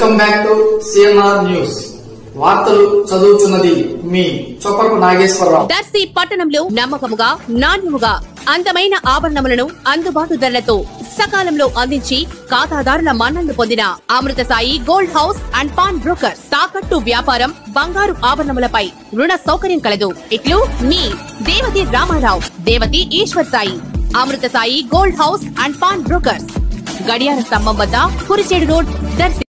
Welcome back to CMR news. వార్తలు చదువుతున్నది మీ చొప్పకు నాగేశ్వరరావు. దర్శి పట్టణంలో నమ్మకముగా నాణ్యముగా అందమైన ఆభరణములను అందుబాటు ధరలతో సకాలంలో అందించి ఖాతాదారుల మన్ననలు పొందిన Amrutha Sai gold house and pawn broker. తాకట్టు వ్యాపారం, బంగారు ఆభరణములపై రుణ సౌకర్యం కలదు. ఇట్లు మీ Devathi Ramarao, Devathi Eshwar Sai. Amrutha Sai gold house and pawn broker, గడియార స్తంభం వద్ద, కురిచేడు రోడ్, దర్శి.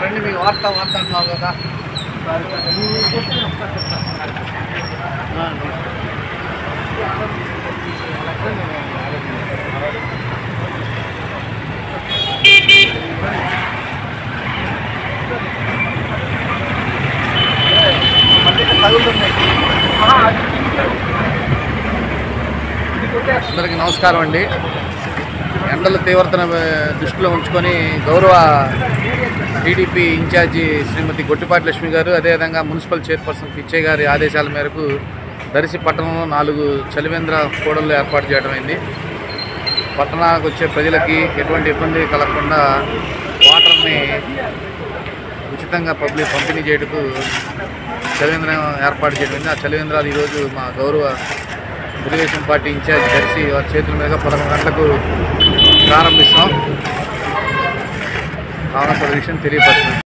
రండి, మీకు వార్త అంటున్నావు కదా. అందరికీ నమస్కారం అండి. ఎండల తీవ్రతను దృష్టిలో ఉంచుకొని గౌరవ టీడీపీ ఇన్ఛార్జి శ్రీమతి గొట్టిపాటి లక్ష్మి గారు, అదేవిధంగా మున్సిపల్ చైర్పర్సన్ పిచ్చయ్య గారి ఆదేశాల మేరకు దర్శి పట్టణంలో 4 చలివేంద్ర కూడళ్లు ఏర్పాటు చేయడం అయింది. పట్టణానికి వచ్చే ప్రజలకి ఎటువంటి ఇబ్బంది కలగకుండా వాటర్ని ఉచితంగా పంపిణీ చేయటకు చలివేంద్రం ఏర్పాటు చేయడం. ఆ చలివేంద్రాలు ఈరోజు మా గౌరవ తెలుగుదేశం పార్టీ ఇన్ఛార్జ్ దర్శి వారి చేతుల మీదుగా 11 గంటలకు ప్రారంభిస్తాం. కావున విషయం తెలియపరుస్తున్నాం.